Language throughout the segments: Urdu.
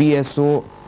PSO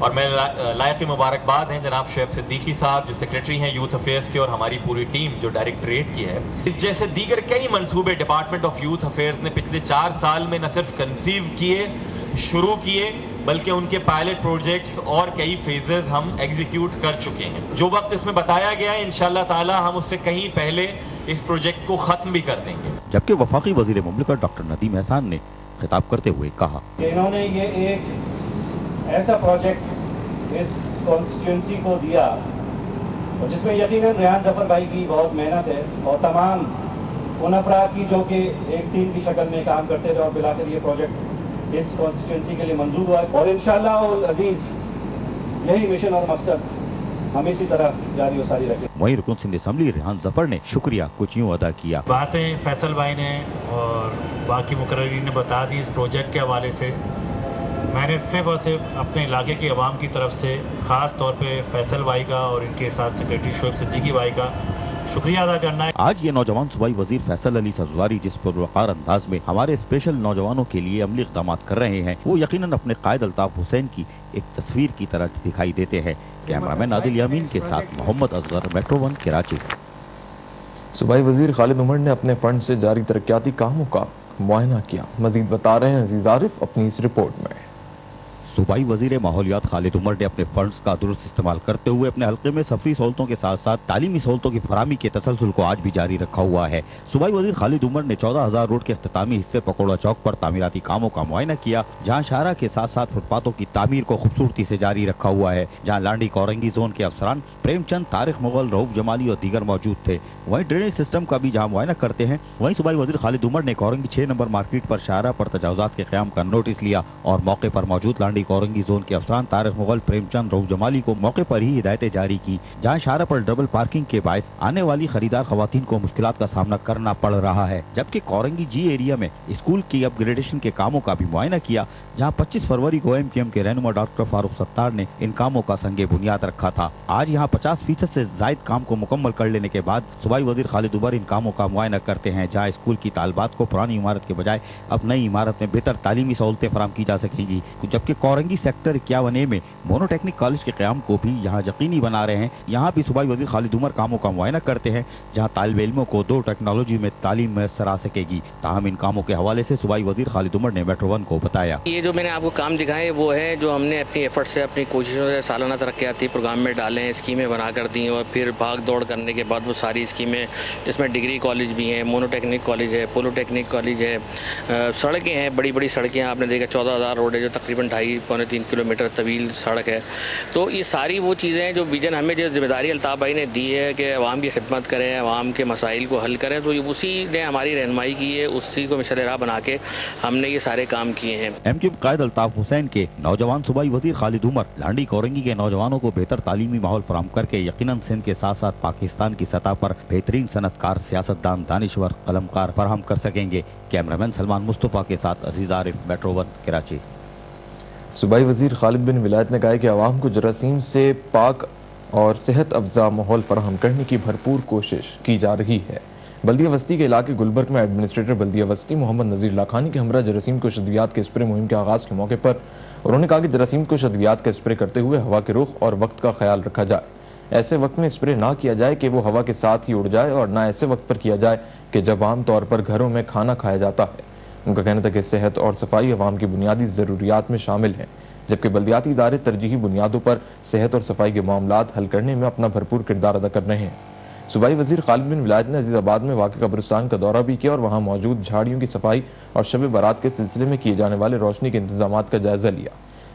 اور میں لائق مبارکباد ہیں جناب شعیب صدیقی صاحب جو سیکریٹری ہیں یوتھ افیئرس کے، اور ہماری پوری ٹیم جو ڈائریکٹریٹ کی ہے. اس جیسے دیگر کئی منصوبے ڈپارٹمنٹ آف یوتھ افیئرس نے پچھلے 4 سال میں نہ صرف کنسیو کیے، شروع کیے، بلکہ ان کے پائلٹ پروجیکٹس اور کئی فیزز ہم ایگزیکیوٹ کر چکے ہیں. جو وقت اس میں بتایا گیا ہے انشاءاللہ تعالی ہم اس سے کہیں پہلے اس پروجیکٹ کو ختم بھی کر دیں گے. جبکہ وفاقی وزیر مملکت ڈاکٹر ندیم احسان نے خطاب کرتے ہوئے کہا کہ انہوں نے یہ ایک ایسا پروجیکٹ اس کانسٹیٹوئنسی کو دیا اور جس میں یقیناً ریحان ظفر بھائی کی بہت محنت ہے اور تمام ان افراد کی جو کہ ایک ٹیم کی شکل میں کام کرتے تھے، اور بلاخر یہ پروجیکٹ اس کانسٹیٹوئنسی کے لیے منظور ہوا ہے. اور انشاءاللہ عزیز یہی مشن اور مقصد ہم اسی طرح جاری و ساری رکھیں. وہیں رکن سندھ اسمبلی ریحان ظفر نے شکریہ کچھ یوں ادا کیا. باتیں فیصل بھائی نے اور باقی مقررین نے بتا دی. اس پروجیکٹ کے حوالے سے میں نے صرف اور صرف اپنے علاقے کی عوام کی طرف سے خاص طور پہ فیصل بھائی کا اور ان کے ساتھ سیکریٹری شعیب صدیقی بھائی کا شکریہ ادا کرنا ہے. آج یہ نوجوان صوبائی وزیر فیصل علی سبزواری جس پروقار انداز میں ہمارے اسپیشل نوجوانوں کے لیے عملی اقدامات کر رہے ہیں، وہ یقیناً اپنے قائد الطاف حسین کی ایک تصویر کی طرح دکھائی دیتے ہیں. کیمرامین عادل یامین کے ساتھ محمد اصغر، میٹرو 1 کراچی. صوبائی وزیر خالد عمر نے اپنے فنڈ سے جاری ترقیاتی کاموں کا معائنہ کیا. مزید بتا رہے ہیں عزیز عارف اپنی اس رپورٹ میں. صوبائی وزیر ماحولیات خالد عمر نے اپنے فنڈز کا درست استعمال کرتے ہوئے اپنے حلقے میں سفری سہولتوں کے ساتھ ساتھ تعلیمی سہولتوں کی فراہمی کے تسلسل کو آج بھی جاری رکھا ہوا ہے. صوبائی وزیر خالد عمر نے 14,000 روڈ کے اختتامی حصے پکوڑا چوک پر تعمیراتی کاموں کا معائنہ کیا، جہاں شاہراہ کے ساتھ ساتھ فٹ پاتھوں کی تعمیر کو خوبصورتی سے جاری رکھا ہوا ہے، جہاں لانڈی کورنگی زون کے افسران پریم چند، طارق مغل، رؤف جمالی اور دیگر موجود تھے. وہیں ڈرینیج سسٹم کا بھی جہاں معائنہ کرتے ہیں، وہیں صوبائی وزیر خالد عمر نے کورنگی 6 نمبر مارکیٹ پر شاہراہ پر تجاوزات کے قیام کا نوٹس لیا اور موقع پر موجود لانڈی کورنگی زون کے افسران طارق مغل، پریم چند، رؤف جمالی کو موقع پر ہی ہدایتیں جاری کی، جہاں شاہراہ پر ڈبل پارکنگ کے باعث آنے والی خریدار خواتین کو مشکلات کا سامنا کرنا پڑ رہا ہے. جبکہ کورنگی جی ایریا میں اسکول کی اپ گریڈیشن کے کاموں کا بھی معائنہ کیا، جہاں 25 فروری کو ایم کے رہنما ڈاکٹر فاروق ستار نے ان کاموں کا سنگ بنیاد رکھا تھا. آج یہاں 50% سے زائد کام کو مکمل کر لینے کے بعد صوبائی وزیر خالد عمر ان کاموں کا معائنہ کرتے ہیں، جہاں اسکول کی طالبات کو پرانی عمارت کے بجائے اب نئی عمارت میں بہتر تعلیمی سہولتیں فراہم کی جا سکیں گی. جبکہ کورنگی سیکٹر 51A میں مونو ٹیکنیک کالج کے قیام کو بھی یہاں یقینی بنا رہے ہیں. یہاں بھی صوبائی وزیر خالد عمر کاموں کا معائنہ کرتے ہیں، جہاں طالب علموں کو 2 ٹیکنالوجی میں تعلیم میسر آ سکے گی. تاہم ان کاموں کے حوالے سے صوبائی وزیر خالد عمر نے میٹرو 1 کو بتایا، یہ جو میں نے آپ کو کام دکھائے وہ ہے جو ہم نے اپنی ایفرٹ سے، اپنی کوششوں سے سالانہ ترقیاتی پروگرام میں ڈالے ہیں، اسکیمیں بنا کر دی، اور پھر بھاگ دوڑ کرنے کے بعد وہ ساری اسکیمیں جس میں ڈگری کالج بھی ہیں، مونو ٹیکنیک کالج ہے، پولو ٹیکنیک کالج ہے، سڑکیں ہیں، بڑی بڑی سڑکیں آپ نے دیکھا 14,000 روڈ ہے جو تقریباً 2.5-3 کلومیٹر طویل سڑک ہے. تو یہ ساری وہ چیزیں ہیں جو ویژن ہمیں جو ذمہ داری الطاف بھائی نے دی ہے کہ عوام کی خدمت کریں، عوام کے مسائل کو حل کریں، تو اسی نے ہماری رہنمائی کی ہے، اسی کو مشعل راہ بنا کے ہم نے یہ سارے کام کیے ہیں. ایم کیو قائد الطاف حسین کے نوجوان صوبائی وزیر خالد عمر لانڈی کورنگی کے نوجوانوں کو بہتر تعلیمی ماحول فراہم کر کے یقیناً سندھ کے ساتھ ساتھ پاکستان کی سطح پر بہترین صنعت کار، سیاستدان، دانشور، قلمکار فراہم کر سکیں گے. کیمرامین سلمان مصطفیٰ کے ساتھ عزیز عارف، میٹرو 1 کراچی. صوبائی وزیر خالد بن ولایت نے کہا کہ عوام کو جراثیم سے پاک اور صحت افزا ماحول فراہم کرنے کی بھرپور کوشش کی جا رہی ہے. بلدیہ وسطی کے علاقے گلبرگ میں ایڈمنسٹریٹر بلدیہ وسطی محمد نذیر لاکھانی کے ہمراہ جراثیم کش ادویات کے اسپرے مہم کے آغاز کے موقع پر انہوں نے کہا کہ جراثیم کش ادویات کا اسپرے کرتے ہوئے ہوا کے رخ اور وقت کا خیال رکھا جائے. ایسے وقت میں اسپرے نہ کیا جائے کہ وہ ہوا کے ساتھ ہی اڑ جائے، اور نہ ایسے وقت پر کیا جائے کہ جب عام طور پر گھروں میں کھانا کھایا جاتا ہے. ان کا کہنا تھا کہ صحت اور صفائی عوام کی بنیادی ضروریات میں شامل ہیں، جبکہ بلدیاتی ادارے ترجیحی بنیادوں پر صحت اور صفائی کے معاملات حل کرنے میں اپنا بھرپور کردار ادا کر رہے ہیں. صوبائی وزیر خالد بن ولایت نے عزیز آباد میں واقع قبرستان کا دورہ بھی کیا اور وہاں موجود جھاڑیوں کی صفائی اور شب برات کے سلسلے میں کیے جانے والے روشنی کے انتظامات کا جائزہ لیا.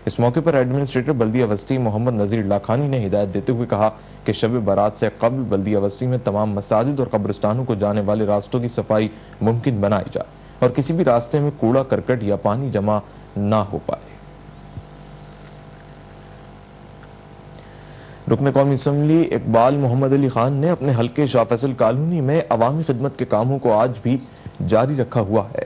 اس موقع پر ایڈمنسٹریٹر بلدیہ وسطی محمد نذیر لاکھانی نے ہدایت دیتے ہوئے کہا کہ شب برات سے قبل بلدیہ وسطی میں تمام مساجد اور قبرستانوں کو جانے والے راستوں کی صفائی ممکن بنائی جائے اور کسی بھی راستے میں کوڑا کرکٹ یا پانی جمع نہ ہو پائے. رکن قومی اسمبلی اقبال محمد علی خان نے اپنے حلقے شاہ فیصل کالونی میں عوامی خدمت کے کاموں کو آج بھی جاری رکھا ہوا ہے.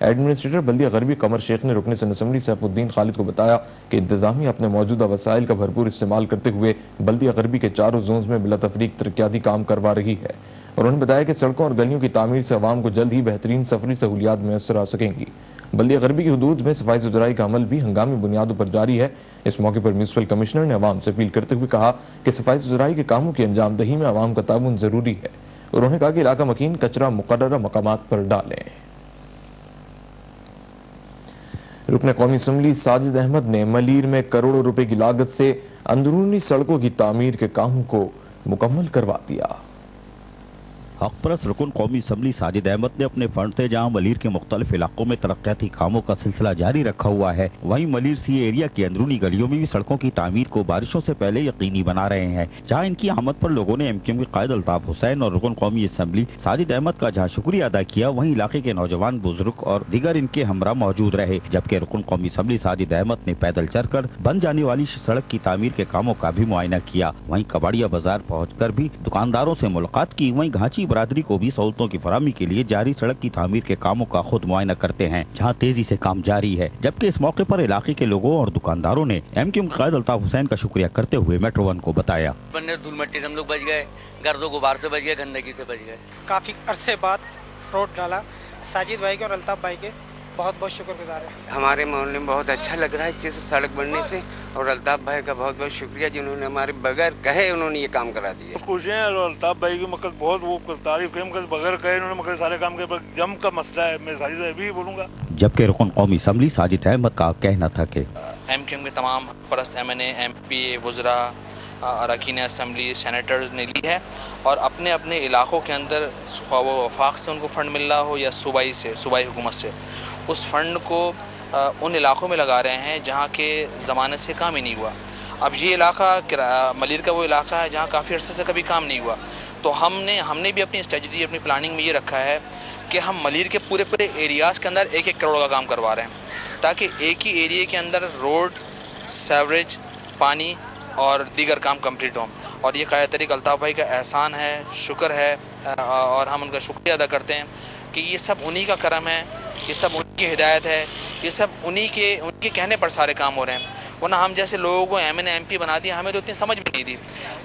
ایڈمنسٹریٹر بلدیہ غربی قمر شیخ نے رکن سندھ اسمبلی سیف الدین خالد کو بتایا کہ انتظامیہ اپنے موجودہ وسائل کا بھرپور استعمال کرتے ہوئے بلدیہ غربی کے چاروں زونز میں بلا تفریق ترقیاتی کام کروا رہی ہے. انہوں نے بتایا کہ سڑکوں اور گلیوں کی تعمیر سے عوام کو جلد ہی بہترین سفری سہولیات میسر آ سکیں گی. بلدیہ غربی کی حدود میں صفائی ستھرائی کا عمل بھی ہنگامی بنیادوں پر جاری ہے. اس موقع پر میونسپل کمشنر نے عوام سے اپیل کرتے ہوئے کہا کہ صفائی ستھرائی کے کاموں کی انجام دہی میں عوام کا تعاون ضروری ہے. انہوں نے کہا کہ علاقہ مکین کچرا مقررہ مقامات پر ڈالیں. رکن قومی اسمبلی ساجد احمد نے ملیر میں کروڑوں روپے کی لاگت سے اندرونی سڑکوں کی تعمیر کے کاموں کو مکمل کروا دیا. حق پرست رکن قومی اسمبلی ساجد احمد نے اپنے فنڈ سے جہاں ملیر کے مختلف علاقوں میں ترقیاتی کاموں کا سلسلہ جاری رکھا ہوا ہے، وہیں ملیر سی ایریا کی اندرونی گلیوں میں بھی سڑکوں کی تعمیر کو بارشوں سے پہلے یقینی بنا رہے ہیں. جہاں ان کی آمد پر لوگوں نے ایم کیو ایم کے قائد الطاف حسین اور رکن قومی اسمبلی ساجد احمد کا جہاں شکریہ ادا کیا، وہیں علاقے کے نوجوان، بزرگ اور دیگر ان کے ہمراہ موجود رہے. جبکہ رکن قومی اسمبلی ساجد احمد نے پیدل چل کر بن جانے والی سڑک کی تعمیر کے کاموں کا بھی معائنہ کیا. وہیں کباڑیا بازار پہنچ کر بھی دکانداروں سے ملاقات کی. وہیں گھانچی برادری کو بھی سہولتوں کی فراہمی کے لیے جاری سڑک کی تعمیر کے کاموں کا خود معائنہ کرتے ہیں، جہاں تیزی سے کام جاری ہے. جبکہ اس موقع پر علاقے کے لوگوں اور دکانداروں نے ایم کیو ایم قائد الطاف حسین کا شکریہ کرتے ہوئے میٹرو ون کو بتایا. دھول مٹی سے ہم لوگ بچ گئے، گرد و غبار سے بچ گئے، گندگی سے بچ گئے. کافی عرصے بعد روڈ ڈالا. ساجد بھائی کے اور الطاف بھائی کے بہت بہت شکر گزار ہے. ہمارے محلے میں بہت اچھا لگ رہا ہے اس چیز سے سڑک بننے سے، اور الطاف بھائی کا بہت بہت شکریہ جنہوں نے ہمارے بغیر کہے انہوں نے یہ کام کرا دیا. خوش ہیں اور الطاف بھائی کی بہت وہ تعریف کریں، بغیر کہے انہوں نے سارے کام کے جم کا مسئلہ ہے. میں ساری سے بھی بولوں گا. جبکہ رکن قومی اسمبلی ساجد احمد کا کہنا تھا کہ ایم کیو ایم کے تمام پرست ایم این اے، ایم پی اے، وزراء، اراکین اسمبلی، سینیٹرز نے لی ہے، اور اپنے اپنے علاقوں کے اندر خواہ وہ وفاق سے ان کو فنڈ مل رہا ہو یا صوبائی حکومت سے، اس فنڈ کو ان علاقوں میں لگا رہے ہیں جہاں کے زمانے سے کام ہی نہیں ہوا. اب یہ علاقہ ملیر کا وہ علاقہ ہے جہاں کافی عرصے سے کبھی کام نہیں ہوا، تو ہم نے بھی اپنی اسٹریٹجی، اپنی پلاننگ میں یہ رکھا ہے کہ ہم ملیر کے پورے ایریاز کے اندر 1-1 کروڑ کا کام کروا رہے ہیں، تاکہ ایک ہی ایریے کے اندر روڈ، سیوریج، پانی اور دیگر کام کمپلیٹ ہوں. اور یہ قائد طریق الطاف بھائی کا احسان ہے، شکر ہے، اور ہم ان کا شکریہ ادا کرتے ہیں کہ یہ سب انہی کا کرم ہے، یہ سب انہی کی ہدایت ہے، یہ سب انہی کے کہنے پر سارے کام ہو رہے ہیں. ورنہ ہم جیسے لوگوں کو ایم این اے، ایم پی بنا دیا، ہمیں تو اتنی سمجھ بھی نہیں تھی.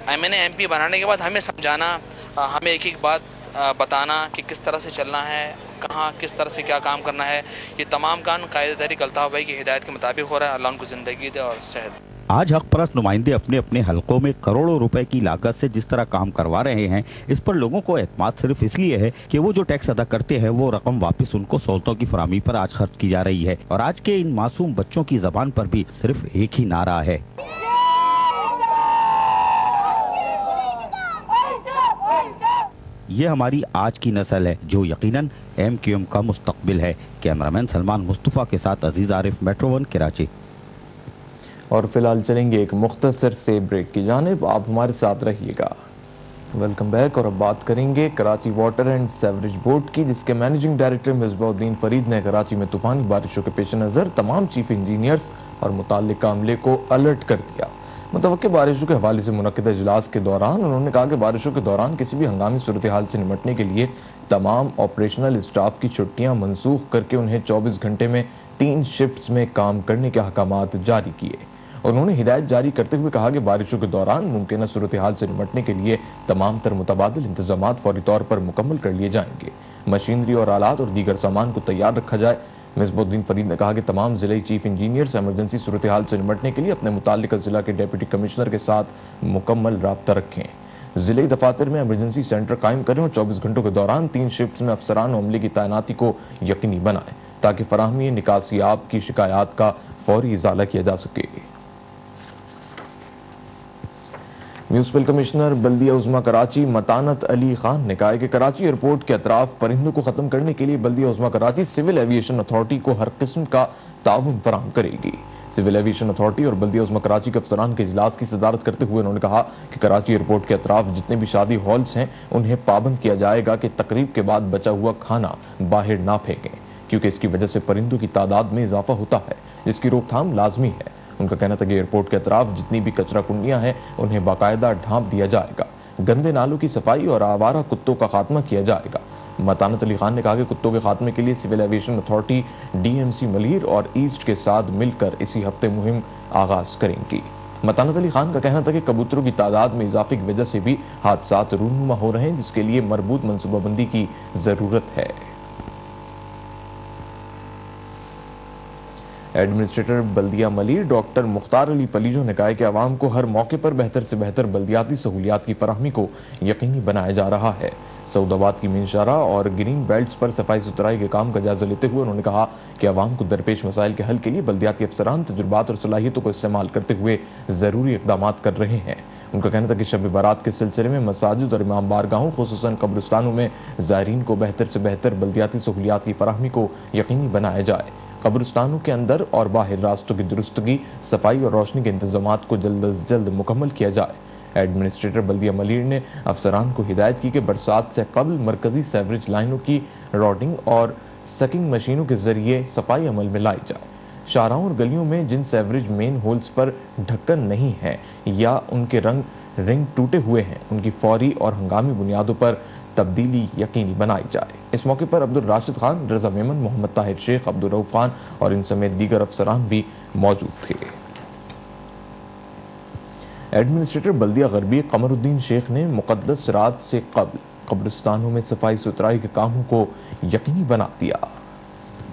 ایم این اے، ایم پی بنانے کے بعد ہمیں سمجھانا، ہمیں ایک ایک بات بتانا کہ کس طرح سے چلنا ہے، کہاں کس طرح سے کیا کام کرنا ہے. یہ تمام کام قائد طریق الطاف بھائی کی ہدایت کے مطابق ہو رہا ہے. اللہ ان کو زندگی دے اور صحت. آج حق پرست نمائندے اپنے اپنے حلقوں میں کروڑوں روپے کی لاگت سے جس طرح کام کروا رہے ہیں، اس پر لوگوں کو اعتماد صرف اس لیے ہے کہ وہ جو ٹیکس ادا کرتے ہیں وہ رقم واپس ان کو سہولتوں کی فراہمی پر آج خرچ کی جا رہی ہے. اور آج کے ان معصوم بچوں کی زبان پر بھی صرف ایک ہی نعرہ ہے. یہ ہماری آج کی نسل ہے جو یقیناً ایم کیو ایم کا مستقبل ہے. کیمرامین سلمان مصطفیٰ کے ساتھ عزیز عارف، میٹرو ون، کراچی. اور فی الحال چلیں گے ایک مختصر سے بریک کی جانب. آپ ہمارے ساتھ رہیے گا. Welcome back. اور اب بات کریں گے Karachi water and sewerage board کی، جس کے مینیجنگ ڈائریکٹر مصباح الدین فرید نے کراچی میں طوفانی بارشوں کے پیش نظر تمام چیف انجینئرز اور متعلقہ عملے کو الرٹ کر دیا. متوقع بارشوں کے حوالے سے منعقدہ اجلاس کے دوران انہوں نے کہا کہ بارشوں کے دوران کسی بھی ہنگامی صورتحال سے نمٹنے کے لیے تمام آپریشنل اسٹاف کی چھٹیاں منسوخ کر کے انہیں 24 گھنٹے میں 3 شفٹس میں کام کرنے کے احکامات جاری کیے. انہوں نے ہدایت جاری کرتے ہوئے کہا کہ بارشوں کے دوران ممکنہ صورتحال سے نمٹنے کے لیے تمام تر متبادل انتظامات فوری طور پر مکمل کر لیے جائیں گے. مشینری اور آلات اور دیگر سامان کو تیار رکھا جائے. مصباح الدین فرید نے کہا کہ تمام ضلعی چیف انجینئرز ایمرجنسی صورتحال سے نمٹنے کے لیے اپنے متعلقہ ضلع کے ڈپٹی کمشنر کے ساتھ مکمل رابطہ رکھیں. ضلعی دفاتر میں ایمرجنسی سینٹر قائم کریں اور 24 گھنٹوں کے دوران 3 شفٹس میں افسران و عملے کی تعیناتی کو یقینی بنائیں تاکہ فراہمی نکاسیاب کی شکایات کا فوری ازالہ کیا جا سکے. میونسپل کمشنر بلدیہ عظمیٰ کراچی متانت علی خان نے کہا کہ کراچی ایئرپورٹ کے اطراف پرندوں کو ختم کرنے کے لیے بلدیہ عظمیٰ کراچی سول ایویشن اتھارٹی کو ہر قسم کا تعاون فراہم کرے گی. سول ایویشن اتھارٹی اور بلدیہ عظمیٰ کراچی کے افسران کے اجلاس کی صدارت کرتے ہوئے انہوں نے کہا کہ کراچی ایئرپورٹ کے اطراف جتنے بھی شادی ہالز ہیں انہیں پابند کیا جائے گا کہ تقریب کے بعد بچا ہوا کھانا باہر نہ پھینکیں، کیونکہ اس کی وجہ سے پرندوں کی تعداد میں اضافہ ہوتا ہے جس کی روک تھام لازمی ہے. ان کا کہنا تھا کہ ایئرپورٹ کے اطراف جتنی بھی کچرا کنڈیاں ہیں انہیں باقاعدہ ڈھانپ دیا جائے گا. گندے نالوں کی صفائی اور آوارہ کتوں کا خاتمہ کیا جائے گا. متانت علی خان نے کہا کہ کتوں کے خاتمے کے لیے civil aviation authority DMC Malir اور ایسٹ کے ساتھ مل کر اسی ہفتے مہم آغاز کریں گی۔ متانت علی خان کا کہنا تھا کہ کبوتروں کی تعداد میں اضافے کی وجہ سے بھی حادثات رونما ہو رہے ہیں، جس کے لیے مربوط منصوبہ بندی کی ضرورت ہے۔ ایڈمنسٹریٹر بلدیہ ملیر ڈاکٹر مختار علی پلیجو نے کہا کہ عوام کو ہر موقع پر بہتر سے بہتر بلدیاتی سہولیات کی فراہمی کو یقینی بنایا جا رہا ہے۔ سعود آباد کی مین شاہراہ اور گرین بیلٹس پر صفائی ستھرائی کے کام کا جائزہ لیتے ہوئے انہوں نے کہا کہ عوام کو درپیش مسائل کے حل کے لیے بلدیاتی افسران تجربات اور صلاحیتوں کو استعمال کرتے ہوئے ضروری اقدامات کر رہے ہیں۔ ان کا کہنا تھا کہ شب برات کے سلسلے میں مساجد اور امام بارگاہوں خصوصاً قبرستانوں میں زائرین کو بہتر سے بہتر بلدیاتی سہولیات کی فراہمی کو یقینی بنایا جائے۔ قبرستانوں کے اندر اور باہر راستوں کی درستگی، صفائی اور روشنی کے انتظامات کو جلد از جلد مکمل کیا جائے۔ ایڈمنسٹریٹر بلدیہ ملیر نے افسران کو ہدایت کی کہ برسات سے قبل مرکزی سیوریج لائنوں کی راڈنگ اور سکنگ مشینوں کے ذریعے صفائی عمل میں لائی جائے۔ شاہراہوں اور گلیوں میں جن سیوریج مین ہولز پر ڈھکن نہیں ہے یا ان کے رنگ ٹوٹے ہوئے ہیں، ان کی فوری اور ہنگامی بنیادوں پر تبدیلی یقینی بنائی جائے۔ اس موقع پر عبدالراشد خان، رضا میمن، محمد طاہر شیخ، عبدالرؤف خان اور ان سمیت دیگر افسران بھی موجود تھے۔ ایڈمنسٹریٹر بلدیہ غربی قمر الدین شیخ نے مقدس رات سے قبل قبرستانوں میں صفائی ستھرائی کے کاموں کو یقینی بنا دیا۔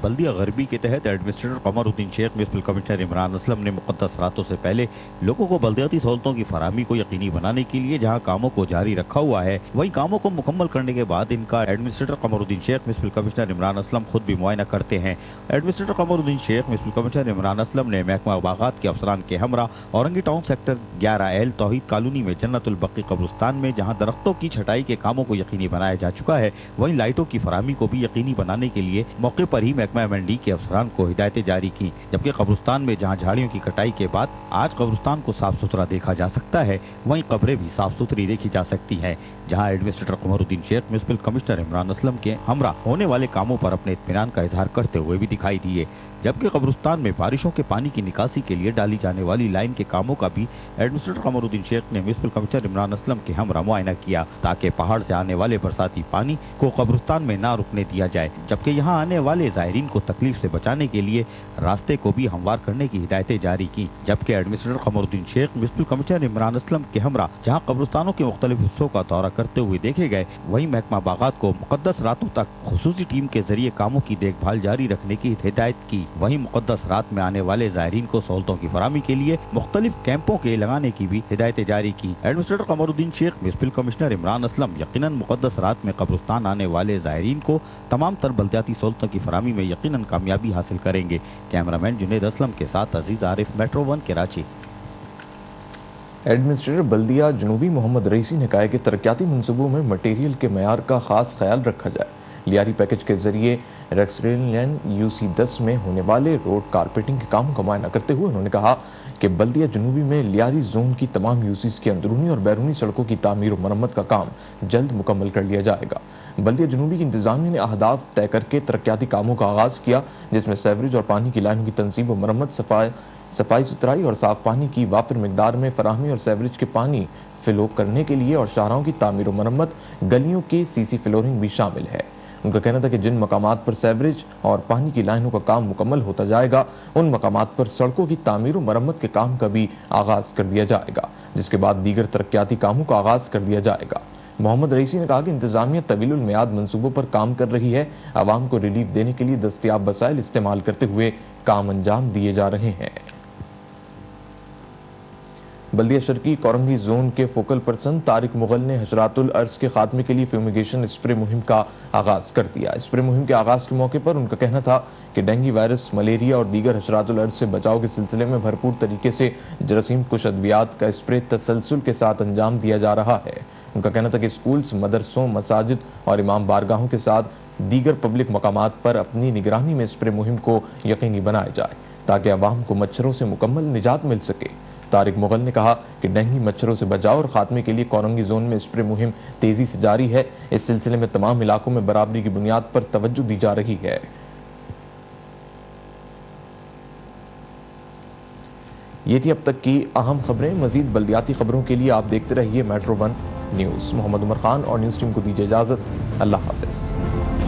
بلدیہ غربی کے تحت ایڈمنسٹریٹر قمر الدین شیخ، میونسپل کمشنر عمران اسلم نے مقدس راتوں سے پہلے لوگوں کو بلدیاتی سہولتوں کی فراہمی کو یقینی بنانے کے لیے جہاں کاموں کو جاری رکھا ہوا ہے، وہیں کاموں کو مکمل کرنے کے بعد ان کا ایڈمنسٹریٹر قمر الدین شیخ، میونسپل کمشنر عمران اسلم خود بھی معائنہ کرتے ہیں۔ ایڈمنسٹریٹر قمر الدین شیخ، میونسپل کمشنر عمران اسلم نے محکمہ باغات کے افسران کے ہمراہ اورنگی ٹاؤن سیکٹر 11L توحید کالونی میں جنت البقی قبرستان میں جہاں درختوں کی چھٹائی کے کاموں کو یقینی بنایا جا چکا ہے، وہیں لائٹوں کی فراہمی کو بھی یقینی بنانے کے لیے موقع پر ہی محکمہ M&D کے افسران کو ہدایتیں جاری کی، جبکہ قبرستان میں جہاں جھاڑیوں کی کٹائی کے بعد آج قبرستان کو صاف ستھرا دیکھا جا سکتا ہے، وہیں قبریں بھی صاف ستھری دیکھی جا سکتی ہیں، جہاں ایڈمنسٹریٹر قمر الدین شیخ میونسپل کمشنر عمران اسلم کے ہمراہ ہونے والے کاموں پر اپنے اطمینان کا اظہار کرتے ہوئے بھی دکھائی دیے، جبکہ قبرستان میں بارشوں کے پانی کی نکاسی کے لیے ڈالی جانے والی لائن کے کاموں کا بھی ایڈمنسٹریٹر قمر الدین شیخ نے میونسپل کمشنر عمران اسلم کے ہمراہ معائنہ کیا تاکہ پہاڑ سے آنے والے برساتی پانی کو قبرستان میں نہ رکنے دیا جائے، جبکہ یہاں آنے والے زائرین کو تکلیف سے بچانے کے لیے راستے کو بھی ہموار کرنے کی ہدایتیں جاری کی، جبکہ ایڈمنسٹریٹر قمر الدین شیخ میونسپل کمشنر عمران اسلم کے ہمراہ جہاں قبرستانوں کے مختلف حصوں کا دورہ کرتے ہوئے دیکھے گئے، وہیں محکمہ باغات کو مقدس راتوں تک خصوصی ٹیم کے ذریعے کاموں کی دیکھ بھال جاری رکھنے کی ہدایت کی، وہیں مقدس رات میں آنے والے زائرین کو سہولتوں کی فراہمی کے لیے مختلف کیمپوں کے لگانے کی بھی ہدایتیں جاری کی۔ ایڈمنسٹریٹر قمر الدین شیخ میونسپل کمشنر عمران اسلم یقیناً مقدس رات میں قبرستان آنے والے زائرین کو تمام تر بلدیاتی سہولتوں کی فراہمی میں یقیناً کامیابی حاصل کریں گے۔ کیمرامین جنید اسلم کے ساتھ عزیز عارف، میٹرو 1 کراچی۔ ایڈمنسٹریٹر بلدیہ جنوبی محمد رئیسی نے کہا کہ ترقیاتی منصوبوں میں مٹیریل کے معیار کا خاص خیال رکھا جائے۔ لیاری پیکج کے ذریعے ریکسریلین UC10 میں ہونے والے روڈ کارپیٹنگ کے کام کا معائنہ کرتے ہوئے انہوں نے کہا کہ بلدیہ جنوبی میں لیاری زون کی تمام UCs کی اندرونی اور بیرونی سڑکوں کی تعمیر و مرمت کا کام جلد مکمل کر لیا جائے گا۔ بلدیہ جنوبی کی انتظامیہ نے اہداف طے کر کے ترقیاتی کاموں کا آغاز کیا، جس میں سیوریج اور پانی کی لائنوں کی تنصیب و مرمت، صفائی ستھرائی اور صاف پانی کی وافر مقدار میں فراہمی اور سیوریج کے پانی فلو کرنے کے لیے اور شاہراہوں کی تعمیر و مرمت، گلیوں کی CC فلورنگ بھی شامل ہے۔ ان کا کہنا تھا کہ جن مقامات پر سیوریج اور پانی کی لائنوں کا کام مکمل ہوتا جائے گا، ان مقامات پر سڑکوں کی تعمیر و مرمت کے کام کا بھی آغاز کر دیا جائے گا، جس کے بعد دیگر ترقیاتی کاموں کا آغاز کر دیا جائے گا۔ محمد رئیسی نے کہا کہ انتظامیہ طویل المیعاد منصوبوں پر کام کر رہی ہے، عوام کو ریلیف دینے کے لیے دستیاب وسائل استعمال کرتے ہوئے کام انجام دیے جا رہے ہیں۔ بلدیہ شرقی کورنگی زون کے فوکل پرسن طارق مغل نے حشرات الارض کے خاتمے کے لیے فیومیگیشن اسپرے مہم کا آغاز کر دیا۔ اسپرے مہم کے آغاز کے موقع پر ان کا کہنا تھا کہ ڈینگی وائرس، ملیریا اور دیگر حشرات الارض سے بچاؤ کے سلسلے میں بھرپور طریقے سے جراثیم کش ادویات کا اسپرے تسلسل کے ساتھ انجام دیا جا رہا ہے۔ ان کا کہنا تھا کہ اسکولز، مدرسوں، مساجد اور امام بارگاہوں کے ساتھ دیگر پبلک مقامات پر اپنی نگرانی میں اسپرے مہم کو یقینی بنایا جائے تاکہ عوام کو مچھروں سے مکمل نجات مل سکے۔ طارق مغل نے کہا کہ ڈینگی مچھروں سے بچاؤ اور خاتمے کے لیے کورنگی زون میں اسپرے مہم تیزی سے جاری ہے۔ اس سلسلے میں تمام علاقوں میں برابری کی بنیاد پر توجہ دی جا رہی ہے۔ یہ تھی اب تک کی اہم خبریں. مزید بلدیاتی خبروں کے لیے آپ دیکھتے رہیے میٹرو 1 نیوز. محمد عمر خان اور نیوز ٹیم کو دیجیے اجازت. اللہ حافظ.